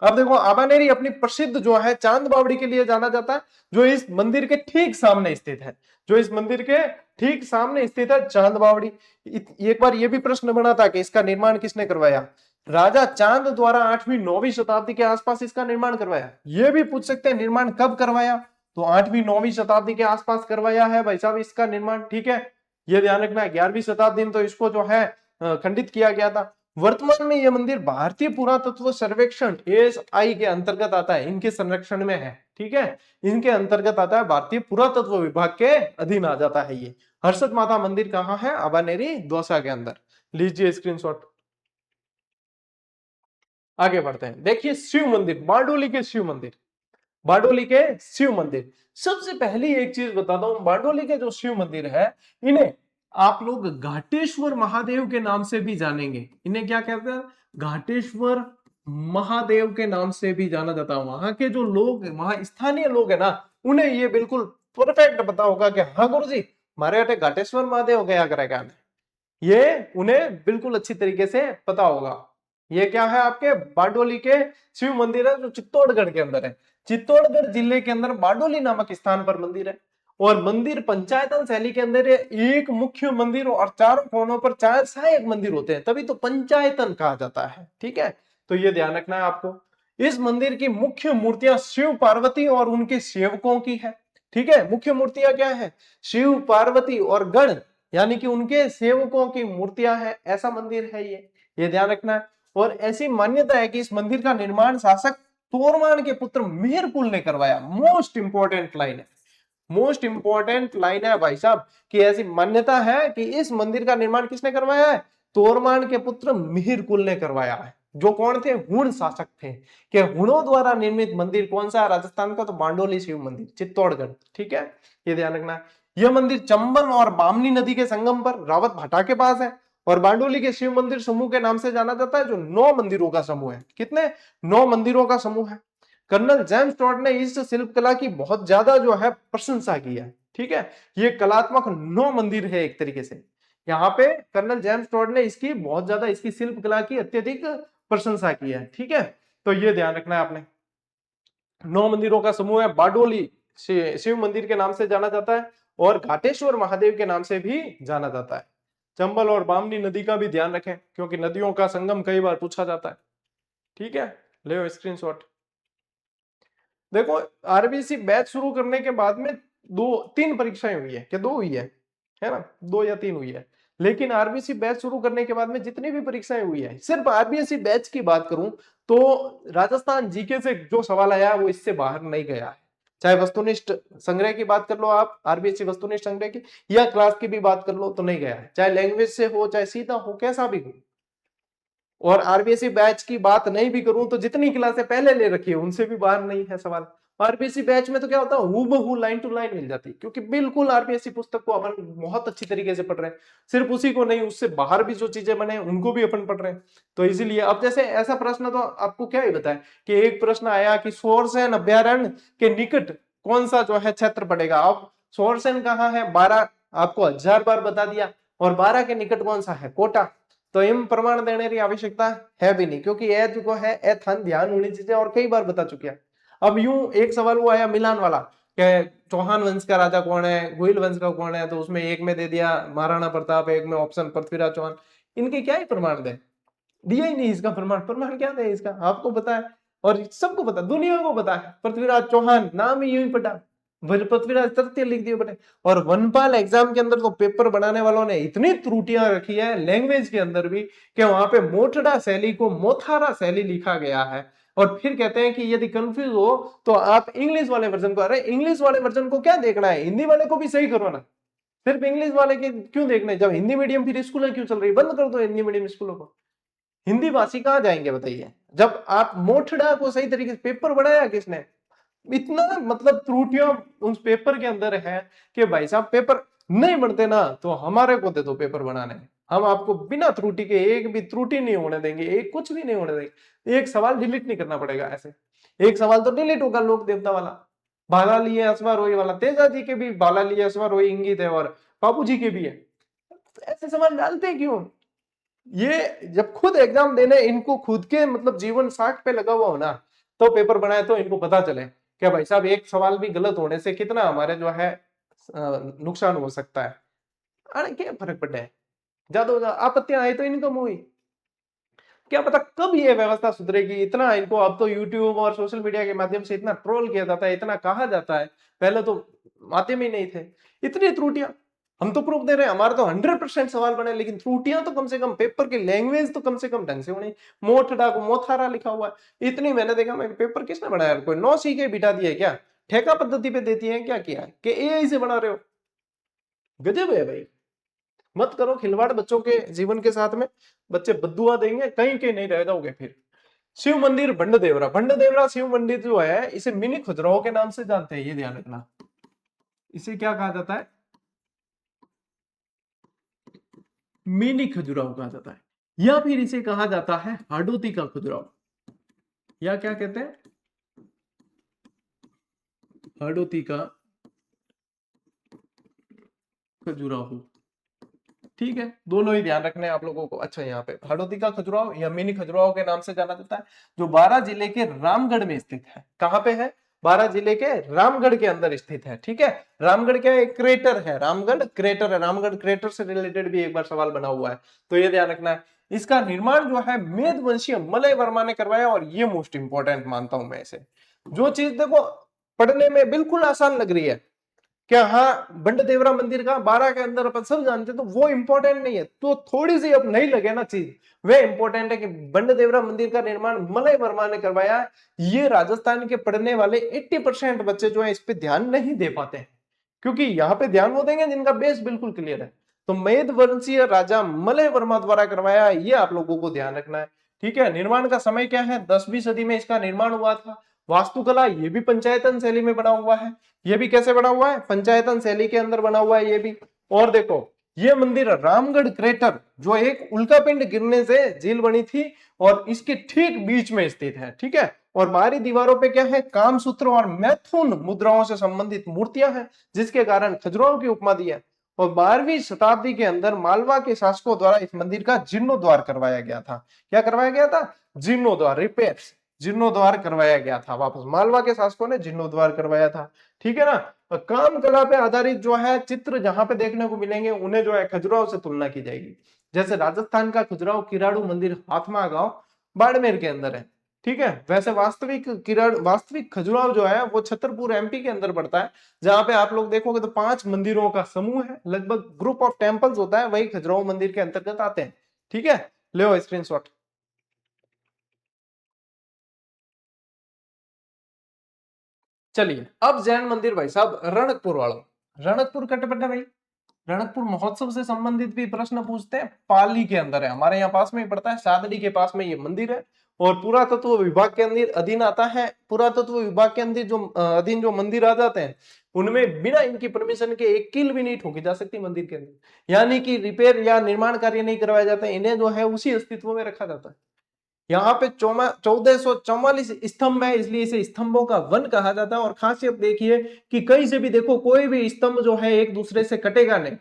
अब देखो, आबानेरी अपनी प्रसिद्ध जो है चांद बावड़ी के लिए जाना जाता है, जो इस मंदिर के ठीक सामने स्थित है, जो इस मंदिर के ठीक सामने स्थित है चांद बावड़ी। एक बार ये भी प्रश्न बना था कि इसका निर्माण किसने करवाया। राजा चांद द्वारा 8वीं 9वीं शताब्दी के आसपास इसका निर्माण करवाया। ये भी पूछ सकते हैं निर्माण कब करवाया, तो 8वीं 9वीं शताब्दी के आसपास करवाया है भाई साहब इसका निर्माण। ठीक है, ये ध्यान रखना है। 11वीं शताब्दी में तो इसको जो है खंडित किया गया था। वर्तमान में यह मंदिर भारतीय पुरातत्व सर्वेक्षण ASI के अंतर्गत आता है, इनके संरक्षण में है। ठीक है, इनके अंतर्गत आता है, भारतीय पुरातत्व विभाग के अधीन आ जाता है ये। हर्षद माता मंदिर कहाँ है, आबानेरी दौसा के अंदर। लीजिए स्क्रीनशॉट। आगे बढ़ते हैं, देखिए शिव मंदिर, बारडोली के शिव मंदिर, बारडोली के शिव मंदिर। सबसे पहली एक चीज बताता हूं, बारडोली के जो शिव मंदिर है, इन्हें आप लोग घाटेश्वर महादेव के नाम से भी जानेंगे। इन्हें क्या कहते हैं, घाटेश्वर महादेव के नाम से भी जाना जाता है। वहां के जो लोग, वहां स्थानीय लोग है ना, उन्हें ये बिल्कुल परफेक्ट पता होगा कि हाँ गुरु जी, हमारे यहाँ घाटेश्वर महादेव गया करेगा, ये उन्हें बिल्कुल अच्छी तरीके से पता होगा। ये क्या है, आपके बारडोली के शिव मंदिर है, जो चित्तौड़गढ़ के अंदर है। चित्तौड़गढ़ जिले के अंदर बारडोली नामक स्थान पर मंदिर है। और मंदिर पंचायतन शैली के अंदर है, एक मुख्य मंदिर और चारों कोनों पर चार सहायक मंदिर होते हैं, तभी तो पंचायतन कहा जाता है। ठीक है, तो ये ध्यान रखना है आपको। इस मंदिर की मुख्य मूर्तियां शिव पार्वती और उनके सेवकों की है। ठीक है, मुख्य मूर्तियां क्या है, शिव पार्वती और गण यानी कि उनके सेवकों की मूर्तियां हैं, ऐसा मंदिर है ये ध्यान रखना है। और ऐसी मान्यता है कि इस मंदिर का निर्माण शासक तोरमान के पुत्र मेहरकुल ने करवाया। मोस्ट इंपॉर्टेंट लाइन है, मोस्ट इंपॉर्टेंट लाइन है भाई साहब, कि ऐसी मान्यता है कि इस मंदिर का निर्माण किसने करवाया है, तोरमान के पुत्र मेहरकुल ने करवाया है, जो कौन थे, हुण शासक थे। कि हुणों द्वारा निर्मित मंदिर कौन सा है, राजस्थान का, तो बारडोली शिव मंदिर, चित्तौड़गढ़। ठीक है, ये ध्यान रखना है। यह मंदिर चंबल और बामनी नदी के संगम पर रावत भाटा के पास है, और बारडोली के शिव मंदिर समूह के नाम से जाना जाता है, जो 9 मंदिरों का समूह है। कितने, 9 मंदिरों का समूह है। कर्नल जेम्स टॉड ने इस शिल्प कला की बहुत ज्यादा जो है प्रशंसा की है। ठीक है, ये कलात्मक 9 मंदिर है एक तरीके से। यहाँ पे कर्नल जेम्स टॉड ने इसकी बहुत ज्यादा, इसकी शिल्प कला की अत्यधिक प्रशंसा की है। ठीक है, तो ये ध्यान रखना है आपने। 9 मंदिरों का समूह है, बारडोली शिव मंदिर के नाम से जाना जाता है, और घाटेश्वर महादेव के नाम से भी जाना जाता है। चंबल और बामनी नदी का भी ध्यान रखें, क्योंकि नदियों का संगम कई बार पूछा जाता है। ठीक है, ले स्क्रीनशॉट। देखो, आरबीसी बैच शुरू करने के बाद में 2-3 परीक्षाएं हुई है, क्या 2 हुई है ना, 2 या 3 हुई है। लेकिन आरबीसी बैच शुरू करने के बाद में जितनी भी परीक्षाएं हुई है, सिर्फ आरबीसी बैच की बात करूं तो राजस्थान जीके से जो सवाल आया वो इससे बाहर नहीं गया है। चाहे वस्तुनिष्ठ संग्रह की बात कर लो आप, आरबीएससी वस्तुनिष्ठ संग्रह की, या क्लास की भी बात कर लो, तो नहीं गया है। चाहे लैंग्वेज से हो, चाहे सीधा हो, कैसा भी हो। और आरबीएससी बैच की बात नहीं भी करूं तो जितनी क्लासें पहले ले रखी है उनसे भी बाहर नहीं है सवाल। आरबीएससी बैच में तो क्या होता है, हूबहू लाइन टू लाइन मिल जाती है, क्योंकि बिल्कुल आरबीएससी पुस्तक को अपन बहुत अच्छी तरीके से पढ़ रहे हैं। सिर्फ उसी को नहीं, उससे बाहर भी जो चीजें बने उनको भी अपन पढ़ रहे हैं। तो इसीलिए अब जैसे ऐसा प्रश्न तो आपको क्या ही बताए कि एक प्रश्न आया कि सोरसेन अभ्यारण्य के निकट कौन सा जो है क्षेत्र पड़ेगा। अब सोरसेन कहाँ है, 12 आपको 1000 बार बता दिया, और 12 के निकट कौन सा है, कोटा। तो इन प्रमाण देने की आवश्यकता है भी नहीं, क्योंकि यह जो है एथन ध्यान होनी चीजें और कई बार बता चुके हैं। अब यूं एक सवाल वो आया मिलान वाला, कि चौहान वंश का राजा कौन है, गोइल वंश का कौन है, तो उसमें एक में दे दिया महाराणा प्रताप, एक में ऑप्शन पृथ्वीराज चौहान। इनके क्या ही प्रमाण दे, दिया ही नहीं इसका प्रमाण। प्रमाण क्या दे इसका, आपको पता है और सबको पता, दुनिया को पता है, पृथ्वीराज चौहान नाम ही यूं ही पटा। पृथ्वीराज तृतीय लिख दियो बेटे। और वनपाल एग्जाम के अंदर तो पेपर बनाने वालों ने इतनी त्रुटियां रखी है लैंग्वेज के अंदर भी कि वहां पे मोठड़ा शैली को मोथारा शैली लिखा गया है। और फिर कहते हैं कि यदि कंफ्यूज हो तो आप इंग्लिश वाले वर्जन को, अरे इंग्लिश वाले वर्जन को क्या देखना है, हिंदी वाले को भी सही करो ना, सिर्फ इंग्लिश वाले के क्यों देखना है? जब हिंदी मीडियम फिर स्कूलें क्यों चल रही, बंद कर दो हिंदी मीडियम स्कूलों को। हिंदी भाषी कहाँ जाएंगे बताइए, जब आप मोठड़ा को सही तरीके से पेपर बनाया किसने? इतना मतलब त्रुटियां उस पेपर के अंदर है कि भाई साहब पेपर नहीं बनते ना तो हमारे को दे दो पेपर बनाने, हम आपको बिना त्रुटि के, एक भी त्रुटि नहीं होने देंगे, एक कुछ भी नहीं होने देंगे, एक सवाल डिलीट नहीं करना पड़ेगा। ऐसे एक सवाल तो डिलीट होगा लोक देवता वाला, भाला लिए असवा रोई वाला, तेजा जी के भी भाला लिए असवा रोई इंगित है और बापू जी के भी है। ऐसे सवाल डालते क्यों? ये जब खुद एग्जाम देने इनको खुद के मतलब जीवन साख पे लगा हुआ हो ना तो पेपर बनाए तो इनको पता चले क्या भाई साहब एक सवाल भी गलत होने से कितना हमारे जो है नुकसान हो सकता है। अरे क्या फर्क पड़ता है, ज्यादा आपत्तियां आई तो इनकम हुई, क्या पता कब ये व्यवस्था सुधरेगी। इतना इनको अब तो यूट्यूब और सोशल मीडिया के माध्यम से इतना ट्रोल किया जाता है, इतना कहा जाता है, पहले तो माध्यम ही नहीं थे। इतनी त्रुटियां, हम तो प्रूफ दे रहे हैं हमारे तो 100% सवाल बने, लेकिन त्रुटियां तो कम से कम पेपर की लैंग्वेज तो कम से कम ढंग से होनी। मोठड़ा को मोथारा लिखा हुआ है, इतनी मैंने देखा मैं पेपर किसने बनाया, कोई 9 सीखे बिठा दिया क्या, ठेका पद्धति पे देती है क्या, किया है कि एआई से बना रहे हो? गजब है भाई, मत करो खिलवाड़ बच्चों के जीवन के साथ में, बच्चे बद्दुआ देंगे, कहीं के नहीं रह जाओगे फिर। शिव मंदिर भंडदेवरा, भंडदेवरा शिव मंदिर जो है इसे मिनी खजुराहो के नाम से जानते हैं, ये ध्यान रखना। इसे क्या कहा जाता है? मिनी खजुराहो कहा जाता है, या फिर इसे कहा जाता है हाडोती का खजुराहो, या क्या कहते हैं, हाडोती का खजुराहो। ठीक है, दोनों ही ध्यान रखने हैं आप लोगों को। अच्छा, यहाँ पे हाडोती का खजुराहो या मिनी खजुराहो के नाम से जाना जाता है, जो बारां जिले के रामगढ़ में स्थित है। कहां पे है? बारां जिले के रामगढ़ के अंदर स्थित है। ठीक है, रामगढ़ क्या है? क्रेटर है, रामगढ़ क्रेटर है। रामगढ़ क्रेटर से रिलेटेड भी एक बार सवाल बना हुआ है, तो ये ध्यान रखना है। इसका निर्माण जो है मेदवंशीय मलय वर्मा ने करवाया, और ये मोस्ट इंपॉर्टेंट मानता हूं मैं इसे। जो चीज देखो पढ़ने में बिल्कुल आसान लग रही है, क्या हाँ बंडदेवरा मंदिर का 12 के अंदर अपन सब जानते, तो वो इंपॉर्टेंट नहीं है, तो थोड़ी सी अब नहीं लगे ना चीज, वे इंपॉर्टेंट है कि बंडदेवरा मंदिर का निर्माण मलय वर्मा ने करवाया। ये राजस्थान के पढ़ने वाले 80% बच्चे जो है इस पे ध्यान नहीं दे पाते हैं, क्योंकि यहाँ पे ध्यान वो देंगे जिनका बेस बिल्कुल क्लियर है। तो मेद वंशीय राजा मलय वर्मा द्वारा करवाया, ये आप लोगों को ध्यान रखना है। ठीक है, निर्माण का समय क्या है? 10वीं सदी में इसका निर्माण हुआ था। वास्तुकला ये भी पंचायतन शैली में बना हुआ है। ये भी कैसे बना हुआ है? पंचायतन शैली के अंदर बना हुआ है ये भी। और देखो ये मंदिर रामगढ़ क्रेटर, जो एक उल्कापिंड गिरने से झील बनी थी और इसके ठीक बीच में स्थित है। ठीक है, और बाहरी दीवारों पे क्या है? कामसूत्र और मैथुन मुद्राओं से संबंधित मूर्तियां हैं, जिसके कारण खजुराहो की उपमा दी है। और 12वीं शताब्दी के अंदर मालवा के शासकों द्वारा इस मंदिर का जीर्णोद्धार करवाया गया था। क्या करवाया गया था? जीर्णोद्धार, रिपेयर्स, जीर्णोद्धार करवाया गया था। वापस मालवा के शासकों ने जीर्णोद्धार करवाया था। ठीक है ना। काम कला पे आधारित जो है चित्र जहां पे देखने को मिलेंगे उन्हें जो है खजुराहो से तुलना की जाएगी। जैसे राजस्थान का खजुराहो किराड़ू मंदिर हाथमा गांव बाड़मेर के अंदर है। ठीक है, वैसे वास्तविक खजुराहो जो है वो छतरपुर एमपी के अंदर पड़ता है, जहां पे आप लोग देखोगे तो 5 मंदिरों का समूह है, लगभग ग्रुप ऑफ टेम्पल्स होता है, वही खजुराहो मंदिर के अंतर्गत आते हैं। ठीक है, ले स्क्रीनशॉट। चलिए अब जैन मंदिर भाई साहब रणकपुर वालों, रणकपुर कटपटा भाई, रणकपुर महोत्सव से संबंधित भी प्रश्न पूछते हैं। पाली के अंदर है, हमारे यहाँ पास में ही पड़ता है, सादड़ी के पास में ये मंदिर है। और पुरातत्व विभाग के अंदर अधीन आता है। पुरातत्व विभाग के अंदर जो अधीन जो मंदिर आ जाते हैं उनमें बिना इनकी परमिशन के एक कील भी नहीं ठोकी जा सकती मंदिर के अंदर, यानी कि रिपेयर या निर्माण कार्य नहीं करवाए जाते, इन्हें जो है उसी अस्तित्व में रखा जाता है। यहाँ पे 1444 स्तंभ है, इसलिए इसे स्तंभों का वन कहा जाता है। और खासियत देखिए कि कहीं से भी देखो कोई भी स्तंभ जो है एक दूसरे से कटेगा नहीं,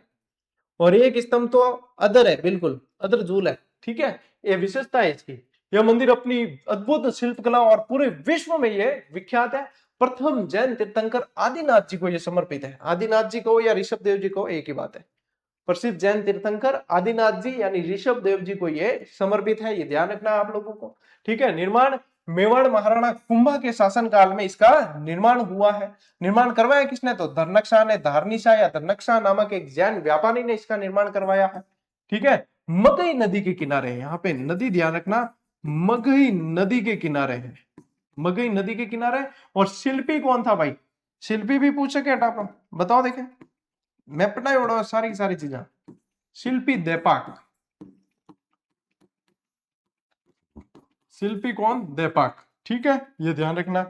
और एक स्तंभ तो अदर है, बिल्कुल अदर जूल है। ठीक है, ये विशेषता है इसकी। यह मंदिर अपनी अद्भुत शिल्पकला और पूरे विश्व में ये विख्यात है। प्रथम जैन तीर्थंकर आदिनाथ जी को यह समर्पित है। आदिनाथ जी को या ऋषभ देव जी को एक ही बात है। प्रसिद्ध जैन तीर्थंकर आदिनाथ जी यानी ऋषभ देव जी को ये समर्पित है, ये ध्यान रखना आप लोगों को। ठीक है, निर्माण मेवाड़ महाराणा कुंभा के शासन काल में इसका निर्माण हुआ है। निर्माण करवाया किसने? तो धर्नक ने, धारनीशाह या धर्नक नामक एक जैन व्यापारी ने इसका निर्माण करवाया है। ठीक है, मगही नदी के किनारे, यहाँ पे नदी ध्यान रखना, मगही नदी के किनारे है, मगही नदी के किनारे। और शिल्पी कौन था भाई? शिल्पी भी पूछ सके आप, बताओ देखें, मैं पढ़ाई उड़ा सारी की सारी चीजें। शिल्पी देपाक, शिल्पी कौन? देपाक। ठीक है, ये ध्यान रखना।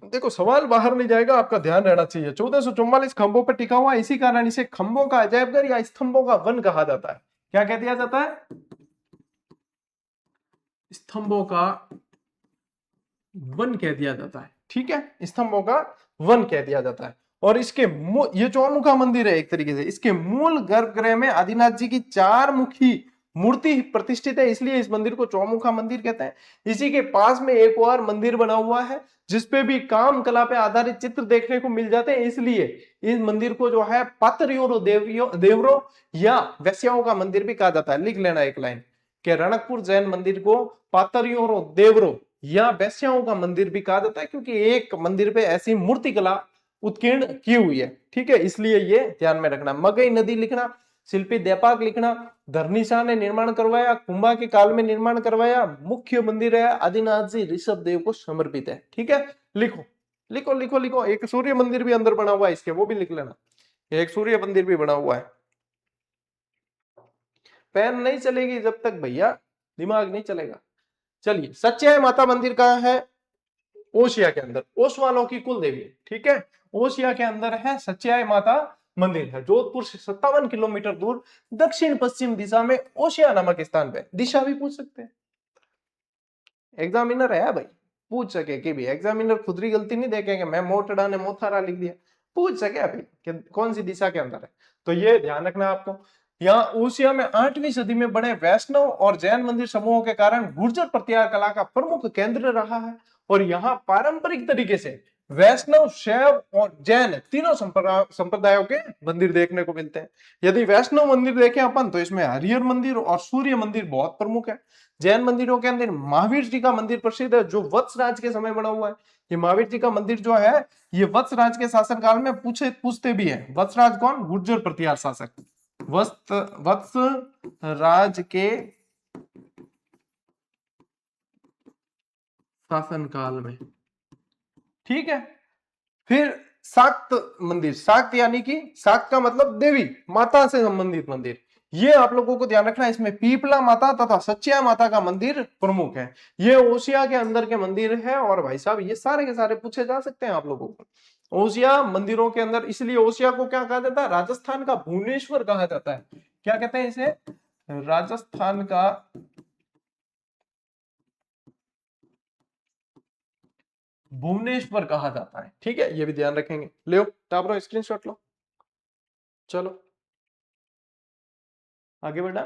देखो सवाल बाहर नहीं जाएगा, आपका ध्यान रहना चाहिए। 1444 खंभों पर टिका हुआ, इसी कारण इसे खंभों का अजैबघर या स्तंभों का वन कहा जाता है। क्या कह दिया जाता है? स्तंभों का वन कह दिया जाता है। ठीक है, स्तंभों का वन कह दिया जाता है। और इसके ये चौमुखा मंदिर है एक तरीके से, इसके मूल गर्भगृह में आदिनाथ जी की 4 मुखी मूर्ति प्रतिष्ठित है, इसलिए इस मंदिर को चौमुखा मंदिर कहते हैं। इसी के पास में एक और मंदिर बना हुआ है जिसपे भी काम कला पे आधारित चित्र देखने को मिल जाते हैं, इसलिए इस मंदिर को जो है पात्रियों देवरों या वैश्याओं का मंदिर भी कहा जाता है। लिख लेना एक लाइन कि रणकपुर जैन मंदिर को पात्रियों देवरों या वैश्याओं का मंदिर भी कहा जाता है, क्योंकि एक मंदिर पे ऐसी मूर्ति कला उत्कीर्ण की हुई है। ठीक है, इसलिए ये ध्यान में रखना। मगही नदी लिखना, शिल्पी देपाक लिखना, धरनीशाह ने निर्माण करवाया, कुंभा के काल में निर्माण करवाया, मुख्य मंदिर है आदिनाथ जी ऋषभ देव को समर्पित है। ठीक है, लिखो लिखो लिखो लिखो। एक सूर्य मंदिर भी अंदर बना हुआ है इसके, वो भी लिख लेना, एक सूर्य मंदिर भी बना हुआ है। पेन नहीं चलेगी जब तक भैया दिमाग नहीं चलेगा। चलिए, सच्चाई माता मंदिर कहाँ है? ओशिया के अंदर, ओश वालों की कुल देवी। ठीक है, ओशिया के अंदर है सच्चाई माता मंदिर है, जोधपुर से 57 किलोमीटर दूर दक्षिण पश्चिम दिशा में ओशिया नामक स्थान पे। दिशा भी पूछ सकते हैं, एग्जामिनर है भाई, पूछ सके कि भी एग्जामिनर खुदरी गलती नहीं देखेंगे, मैं मोटड़ा ने मोथारा लिख दिया, पूछ सके अभी कि कौन सी दिशा के अंदर है। तो ये ध्यान रखना आपको। यहाँ ओशिया में 8वीं सदी में बड़े वैष्णव और जैन मंदिर समूहों के कारण गुर्जर प्रत्यार कला का प्रमुख केंद्र रहा है। और यहाँ पारंपरिक तरीके से वैष्णव, शैव और जैन तीनों संप्रदायों के मंदिर देखने को मिलते हैं। यदि वैष्णव मंदिर देखें अपन तो इसमें हरिहर मंदिर और सूर्य मंदिर बहुत प्रमुख है। जैन मंदिरों के अंदर महावीर जी का मंदिर प्रसिद्ध है, जो वत्सराज के समय बना हुआ है। ये महावीर जी का मंदिर जो है ये वत्सराज के शासनकाल में पूछते भी है। वत्सराज कौन? गुर्जर प्रतिहार शासक, वत्स राज के शासनकाल में। ठीक है, फिर शाक्त मंदिर, शाक्त यानी कि शाक्त का मतलब देवी माता से संबंधित मंदिर, ये आप लोगों को ध्यान रखना। इसमें पीपला माता तथा सच्चिया माता का मंदिर प्रमुख है। ये ओशिया के अंदर के मंदिर है। और भाई साहब ये सारे के सारे पूछे जा सकते हैं आप लोगों को। ओशिया मंदिरों के अंदर, इसलिए ओशिया को क्या कहा जाता है? राजस्थान का भुवनेश्वर कहा जाता है। क्या कहते हैं इसे? राजस्थान का भुवनेश्वर कहा जाता है। ठीक है, ये भी ध्यान रखेंगे। लो टाबरो स्क्रीनशॉट लो, चलो आगे बढ़ा।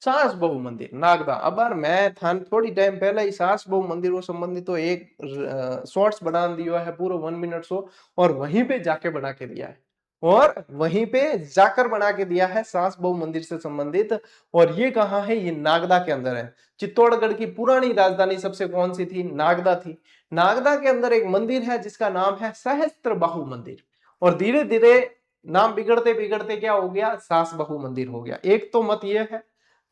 सास बहु मंदिर नागदा। अब यार मैं था थोड़ी टाइम पहले ही सास बहु मंदिर को संबंधित तो एक शॉर्ट्स बना दिया है पूरा 1 मिनट शो, और वहीं पे जाके बना के दिया है, और वहीं पे जाकर बना के दिया है सास बहु मंदिर से संबंधित। और ये कहाँ है? ये नागदा के अंदर है। चित्तौड़गढ़ की पुरानी राजधानी सबसे कौन सी थी? नागदा थी। नागदा के अंदर एक मंदिर है जिसका नाम है सहस्त्र बाहु मंदिर। और धीरे धीरे नाम बिगड़ते बिगड़ते क्या हो गया? सास बहु मंदिर हो गया। एक तो मत ये है।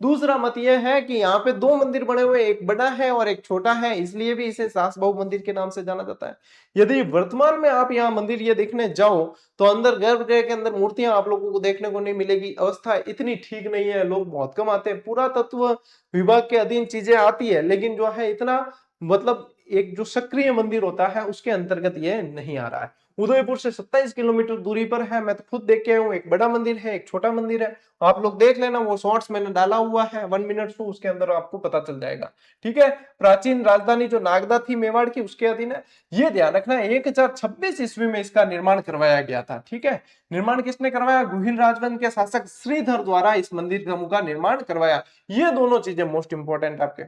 दूसरा मत यह है कि यहाँ पे 2 मंदिर बने हुए, एक बड़ा है और एक छोटा है, इसलिए भी इसे सास बहु मंदिर के नाम से जाना जाता है। यदि वर्तमान में आप यहाँ मंदिर ये देखने जाओ तो अंदर गर्भगृह के अंदर मूर्तियां आप लोगों को देखने को नहीं मिलेगी। अवस्था इतनी ठीक नहीं है, लोग बहुत कम आते हैं। पुरातत्व विभाग के अधीन चीजें आती है, लेकिन जो है इतना मतलब एक जो सक्रिय मंदिर होता है उसके अंतर्गत ये नहीं आ रहा है। उदयपुर से 27 किलोमीटर दूरी पर है, मैं तो खुद देख के आया हूँ। एक बड़ा मंदिर है, एक छोटा मंदिर है। आप लोग देख लेना, वो शॉर्ट्स मैंने डाला हुआ है 1 मिनट शो, उसके अंदर आपको पता चल जाएगा। ठीक है, प्राचीन राजधानी जो नागदा थी मेवाड़ की, उसके अधीन है। ये ध्यान रखना 1026 ईस्वी में इसका निर्माण करवाया गया था। ठीक है, निर्माण किसने करवाया? गुहिल राजवंश के शासक श्रीधर द्वारा इस मंदिर का निर्माण करवाया। ये दोनों चीजें मोस्ट इंपोर्टेंट आपके।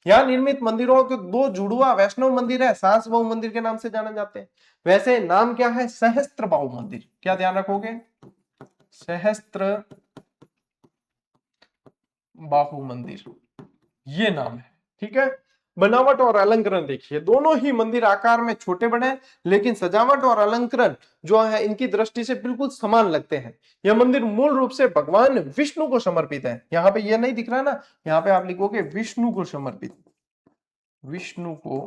यहाँ निर्मित मंदिरों के 2 जुड़वा वैष्णव मंदिर है, सास बहु मंदिर के नाम से जाने जाते हैं। वैसे नाम क्या है? सहस्त्र बाहु मंदिर। क्या ध्यान रखोगे? सहस्त्र बाहु मंदिर। ये नाम है। ठीक है, बनावट और अलंकरण देखिए, दोनों ही मंदिर आकार में छोटे बड़े हैं, लेकिन सजावट और अलंकरण जो है इनकी दृष्टि से बिल्कुल समान लगते हैं। यह मंदिर मूल रूप से भगवान विष्णु को समर्पित है। यहाँ पे ये नहीं दिख रहा ना, यहाँ पे आप लिखोगे विष्णु को समर्पित, विष्णु को,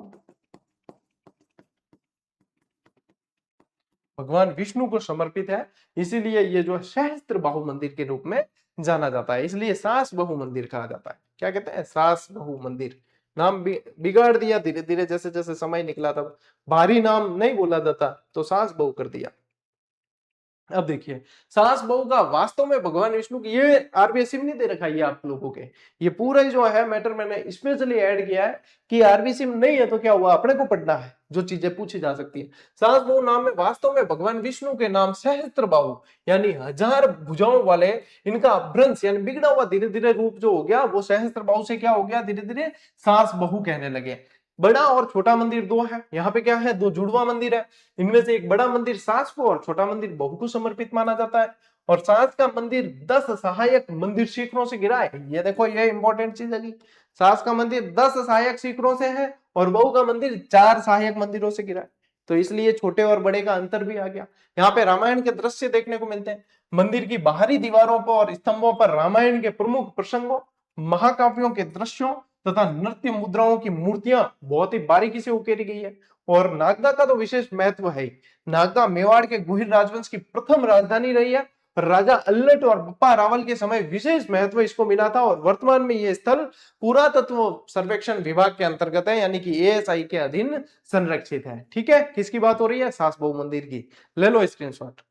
भगवान विष्णु को समर्पित है, इसीलिए ये जो सहस्त्र बाहु मंदिर के रूप में जाना जाता है। इसलिए सास बहु मंदिर कहा जाता है। क्या कहते हैं? सास बहु मंदिर। नाम बिगाड़ दिया धीरे धीरे, जैसे जैसे समय निकला तब भारी नाम नहीं बोला जाता तो सास बहु कर दिया। अब देखिए, सास बहू का वास्तव में भगवान विष्णु की, ये आरबीएससी में नहीं दे रखा है ये आप लोगों के, ये पूरा ही जो है मैटर मैंने स्पेशली ऐड किया है कि आरबीएससी में नहीं है तो क्या हुआ, अपने को पढ़ना है जो चीजें पूछी जा सकती है। सास बहू नाम में वास्तव में भगवान विष्णु के नाम सहस्त्र बाहु यानी 1000 भुजाओं वाले, इनका भ्रंश यानी बिगड़ा हुआ धीरे धीरे रूप जो हो गया वो सहस्त्र बाहु से क्या हो गया, धीरे धीरे सास बहू कहने लगे। बड़ा और छोटा मंदिर दो है, यहाँ पे क्या है, दो जुड़वा मंदिर है। इनमें से एक बड़ा मंदिर सास को और छोटा मंदिर बहू को समर्पित माना जाता है। और सास का मंदिर 10 सहायक मंदिर शिखरों से घिरा है। ये देखो, ये इंपॉर्टेंट चीज है, सास का मंदिर 10 सहायक शिखरों से है और बहू का मंदिर 4 सहायक मंदिरों से घिरा है। तो इसलिए छोटे और बड़े का अंतर भी आ गया। यहाँ पे रामायण के दृश्य देखने को मिलते हैं। मंदिर की बाहरी दीवारों पर और स्तंभों पर रामायण के प्रमुख प्रसंगों, महाकाव्यों के दृश्यों तथा नृत्य मुद्राओं की मूर्तियां बहुत ही बारीकी से उकेरी गई है। और नागदा का तो विशेष महत्व है। नागदा मेवाड़ के गुहिर राजवंश की प्रथम राजधानी रही है। राजा अल्लट और बप्पा रावल के समय विशेष महत्व इसको मिला था और वर्तमान में यह स्थल पुरातत्व सर्वेक्षण विभाग के अंतर्गत है, यानी कि एएसआई के अधीन संरक्षित है। ठीक है, किसकी बात हो रही है? सास बहू मंदिर की। ले लो स्क्रीनशॉट।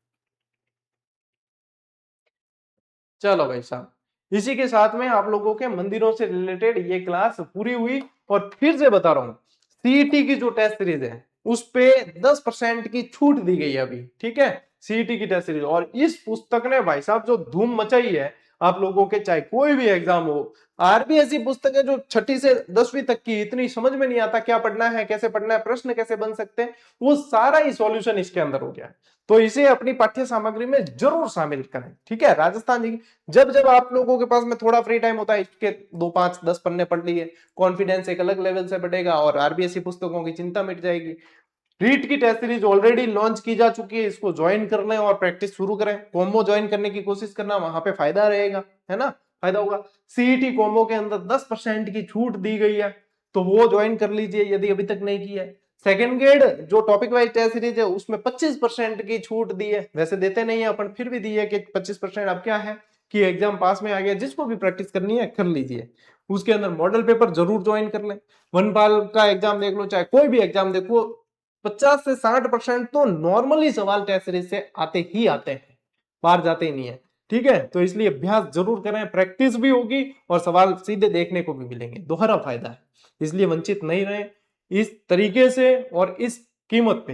चलो भाई साहब, इसी के साथ में आप लोगों के मंदिरों से रिलेटेड ये क्लास पूरी हुई। और फिर से बता रहा हूं, सीईटी की जो टेस्ट सीरीज है उस पे 10% की छूट दी गई है अभी। ठीक है, सीईटी की टेस्ट सीरीज। और इस पुस्तक ने भाई साहब जो धूम मचाई है आप लोगों के, चाहे कोई भी एग्जाम हो। आरबीएससी पुस्तक है जो 6ठी से 10वीं तक की, इतनी समझ में नहीं आता क्या पढ़ना है, कैसे पढ़ना है, प्रश्न कैसे बन सकते हैं, वो सारा ही सॉल्यूशन इसके अंदर हो गया है। तो इसे अपनी पाठ्य सामग्री में जरूर शामिल करें। ठीक है, राजस्थान जी, जब जब आप लोगों के पास में थोड़ा फ्री टाइम होता है, इसके 2 5 10 पन्ने पढ़ लिए, कॉन्फिडेंस एक अलग लेवल से बढ़ेगा और आरबीएससी पुस्तकों की चिंता मिट जाएगी। रीट की टेस्ट सीरीज ऑलरेडी लॉन्च की जा चुकी है, इसको ज्वाइन कर लें और प्रैक्टिस शुरू करें। कॉम्बो ज्वाइन करने की कोशिश करना, वहां पे फायदा रहेगा, है ना, फायदा होगा। सीईटी कॉम्बो के अंदर 10% की छूट दी गई है, तो वो ज्वाइन कर लीजिए यदि अभी तक नहीं किया है। सेकंड ग्रेड जो टॉपिक वाइज टेस्ट सीरीज है उसमें 25% की छूट दी है, वैसे देते नहीं है अपन, फिर भी दी है कि 25%। अब क्या है कि एग्जाम पास में आ गया, जिसको भी प्रैक्टिस करनी है कर लीजिए। उसके अंदर मॉडल पेपर जरूर ज्वाइन कर लें। वनपाल का एग्जाम देख लो, चाहे कोई भी एग्जाम देखो, 50 से 60% तो नॉर्मली सवाल टेस्ट सीरीज से आते ही आते हैं, बाहर जाते ही नहीं है। ठीक है, तो इसलिए अभ्यास जरूर करें, प्रैक्टिस भी होगी और सवाल सीधे देखने को भी मिलेंगे, दोहरा फायदा है। इसलिए वंचित नहीं रहे। इस तरीके से और इस कीमत पे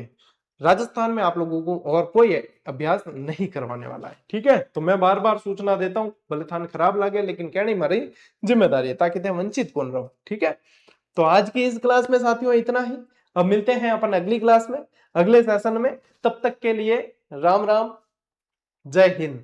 राजस्थान में आप लोगों को और कोई अभ्यास नहीं करवाने वाला है। ठीक है, तो मैं बार बार सूचना देता हूं, भले थान खराब लगे लेकिन कहनी हमारी जिम्मेदारी है, ताकि वंचित कौन रहो। ठीक है, तो आज की इस क्लास में साथियों इतना ही। अब मिलते हैं अपन अगली क्लास में, अगले सेशन में। तब तक के लिए राम राम, जय हिंद।